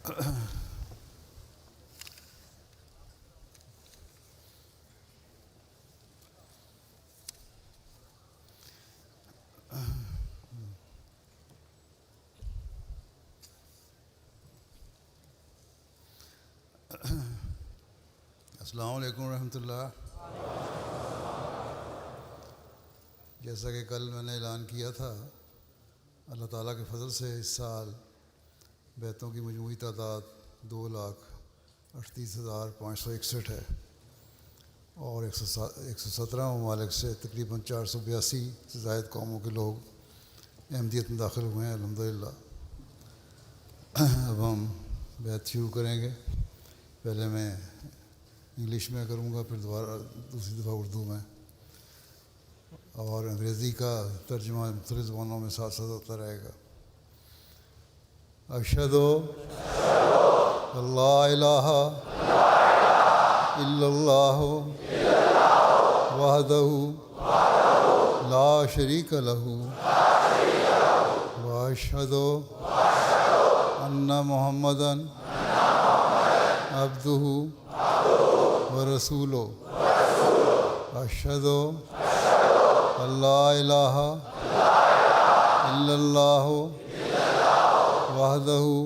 अस्सलामु अलैकुम रहमतुल्लाह। जैसा कि कल मैंने ऐलान किया था, अल्लाह ताला के फजल से इस साल बैतों की मजमूई तादाद 2,38,561 है और 117 ममालिक से तकरीबन 482 से ज़ायद कौमों के लोग अहमदियत में दाखिल हुए हैं अल्हम्दुलिल्लाह। अब हम बैत शुरू करेंगे। पहले मैं इंग्लिश में करूँगा, फिर दोबारा दूसरी दफ़ा उर्दू में, और अंग्रेज़ी का तर्जुमा मुख्तलिफ़ ज़बानों में साथ साथ होता रहेगा। अशहदु अल्ला इलाहा इल्लल्लाहु वहदहु ला शरीक लहू व अशहदु अन्ना मुहम्मदन अब्दुहु व रसूलो। अशहदु अल्ला इलाहा इल्लल्लाहु वहदहु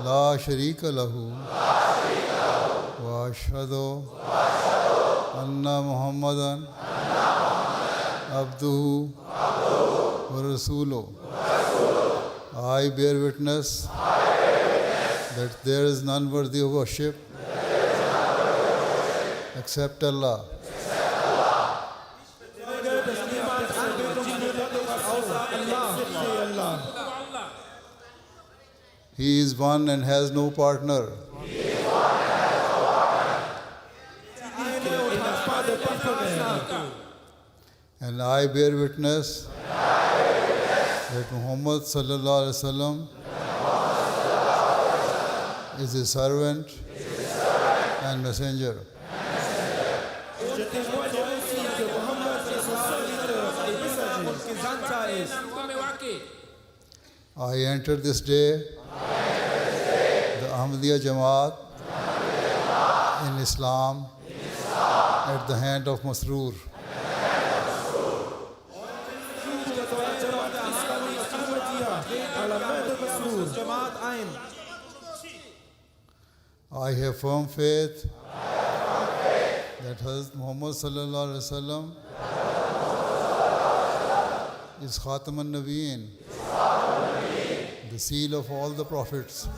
ला शरीक लहू व अशहदु अन्ना मुहम्मदन अब्दुहु व रसूलो। I bear witness that there is none worthy of worship except Allah. He is one and has no partner. And I bear witness that Muhammad sallallahu alaihi wasallam is his servant and messenger. I enter this day the Ahmadiyya Jamaat in Islam at the hand of Masroor. I have firm faith that Hazrat Muhammad sallallahu alaihi wasallam is Khataman Nabiyyin, the seal of all the prophets.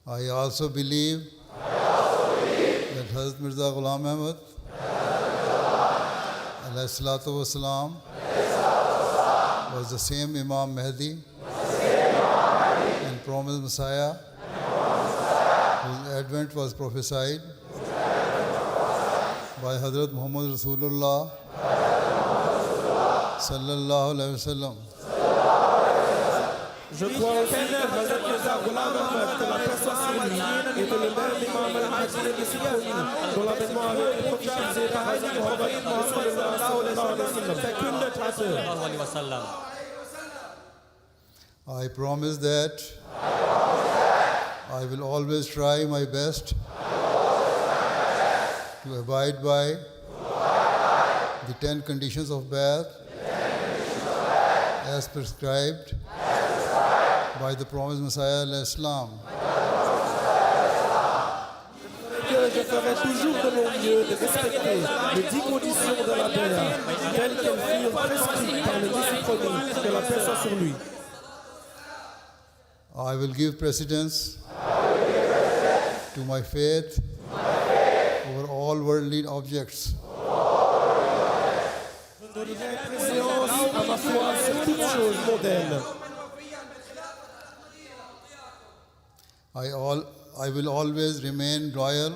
I also believe that Hazrat Mirza Ghulam Ahmad alayhi salatu wasalam was the same Imam Mahdi and promised Messiah whose advent was prophesied by Hazrat Muhammad Rasulullah sallallahu alayhi wa sallam. Je crois aussi que Hazrat Mirza Ghulam Ahmad, que la personne sur lui, est le même Imam al-Mahdi et Messiah, dont l'avènement avait été prophétisé par Hazrat Muhammad sallallahu alayhi wa sallam. I promise that I will always try my best to abide by the 10 conditions of Bai'at as prescribed by the promised Messiah al-Islam. Je ferai toujours de mon mieux de respecter les 10 conditions de la Béa, telles qu'elles furent prescrites par le Messie promis, que la paix soit sur lui. I will give precedence to my faith over all worldly objects. Je donnerai préséance à ma foi sur toutes choses mondaines. I will always remain loyal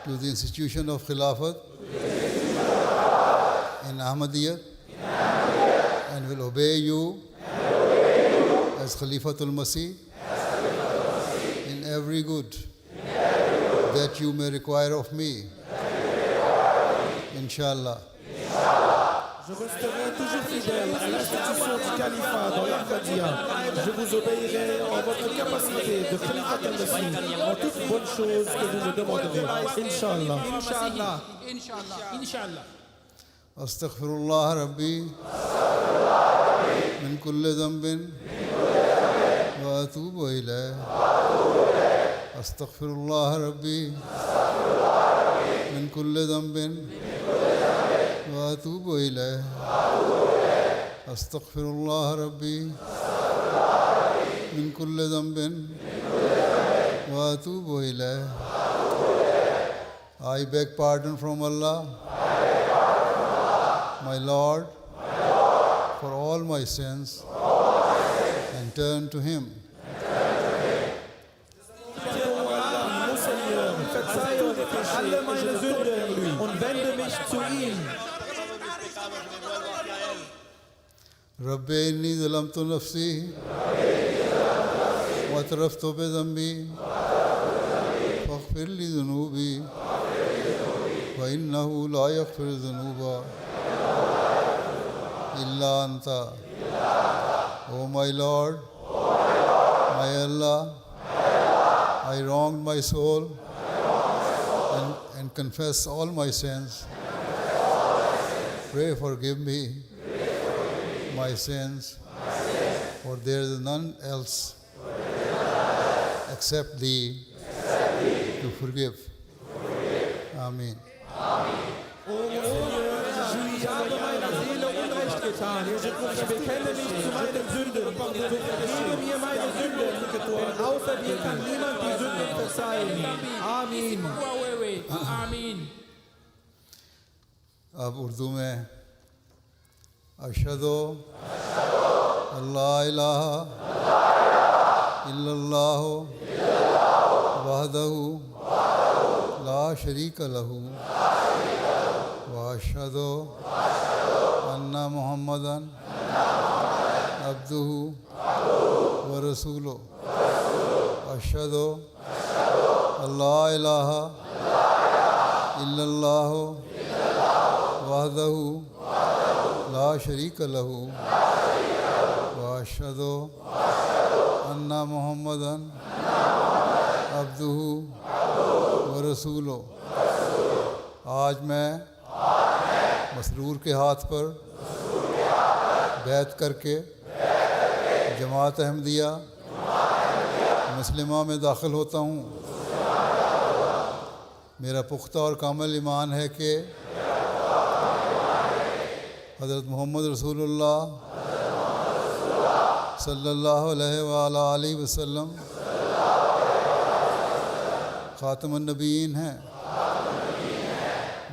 to the institution of Khilafat in Ahmadiyyat and will obey you as Khalifatul Masih in every good that you may require of me. Inshallah. Je resterai toujours fidèle à l'institution du califat dans l'Ahmadiyya. Je vous obéirai en votre capacité de Khalifat al-Masih en toutes bonnes choses que vous me demanderez. Inch'Allah. Inch'Allah. Inch'Allah. Inch'Allah. Astaghfirullah Rabbi min kulli dhanbin wa atubu ilayh. Astaghfirullah Rabbi min kulli dhanbin wa atubu ilayh. Astaghfirullah Rabbi min kulli dhanbin wa atubu ilayh. I beg pardon from Allah, my Lord, for all my sins, and turn to Him. Mon Seigneur, verzeihe meine Péchés, alle meine Sünden und wende mich zu ihm. Rabbi inni zalamtu nafsi wa atraftu bi dhanbi faghfir li dhunubi wa innahu la yaghfiru dhunuba illa anta. O my Lord, my Allah, I wronged my soul and confess all my sins. Pray forgive me my sins, for there is none else except Thee to forgive. Amen. Getan. Ich bekenne mich zu meinen Sünden. Vergebe mir meine Sünden. Außer dir kann niemand die Sünden verzeihen. Amin. Amin. अब उर्दू में अशहदु अल्ला इलाहा इल्लल्लाहु वहदहु ला शरीका लहू व अशहदु अन्ना Muhammadan अब्दुहु व रसूलुहु अशहदु अल्ला इलाहा इल्लल्लाहु वहदहु ला शरीका लहू व अशहदु अन्ना Muhammadan अब्दुहु व रसूलुहु। आज मैं मसरूर के हाथ पर बैत करके जमात अहमदिया मुस्लिमा में दाखिल होता हूँ। मेरा पुख्ता और कामिल ईमान है कि हज़रत मोहम्मद रसूलुल्लाह सल्लल्लाहु अलैहि वसल्लम ख़ातमुन नबीयीन हैं।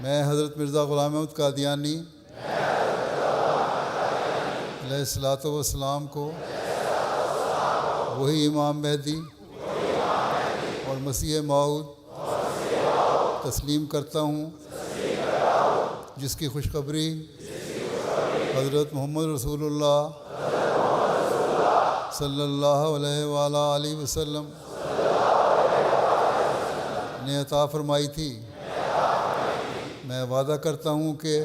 मैं हज़रत मिर्ज़ा ग़ुलाम अहमद कादियानी अलैहिस्सलातु वस्सलाम को वही इमाम महदी और मसीह मऊद तस्लीम करता हूँ जिसकी खुशखबरी हज़रत मोहम्मद रसूलुल्लाह सल्लल्लाहु अलैहि वसल्लम ने अता फरमाई थी। मैं वादा करता हूँ कि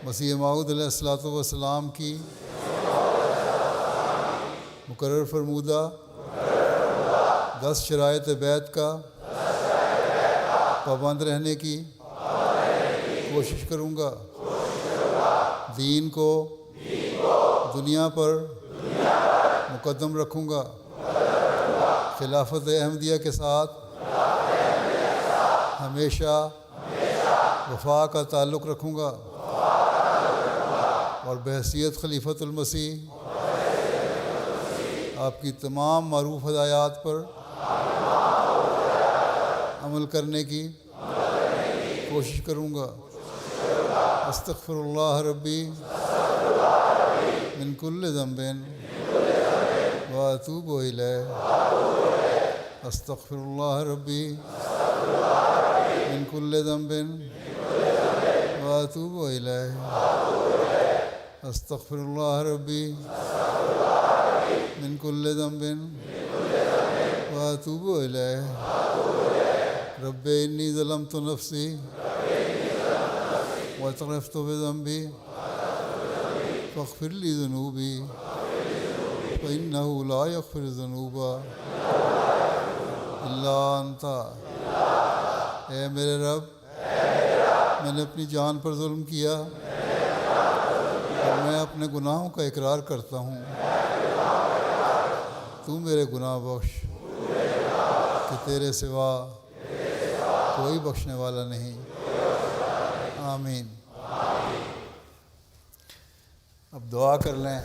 मसीह मऊद अलैहिस्सलातु वस्सलाम की मुकर्रर फरमूदा 10 शराइत बैत का पाबंद रहने की कोशिश करूँगा। दीन को दुनिया पर मुकद्दम रखूँगा। खिलाफत अहमदिया के साथ हमेशा वफा का ताल्लुक़ रखूँगा और बहैसियत खलीफतुल मसीह आपकी तमाम मारूफ हदायत पर अमल करने की कोशिश करूँगा। अस्तग़फिरुल्लाह रब्बी मिन कुल्लि ज़ंबिन व अतूबु इलैह। अस्तग़फिरुल्लाह रब्बी मिन कुल्लि ज़ंबिन व अतूबु इलैह। अस्तग़फिरुल्लाह रब्बी मिन कुल्लि ज़ंबिन व अतूबु इलैह। रब इन्नी ज़लमतु नफ्सी वतरफ्तु बिज़ंबी फ़ग़फ़िर ली ज़ुनूबी फ़इन्नहु ला यग़फ़िरु ज़ुनूबा इल्ला अंता। ऐ मेरे रब, मैंने अपनी जान पर जुल्म किया और मैं अपने गुनाहों का इकरार करता हूँ। तू मेरे गुनाह बख्श कि तेरे सिवा कोई बख्शने वाला नहीं। आमीन। अब दुआ कर लें।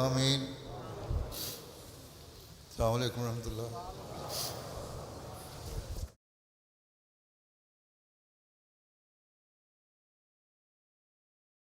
आमीन। अस्सलामु अलैकुम रहमतुल्लाह।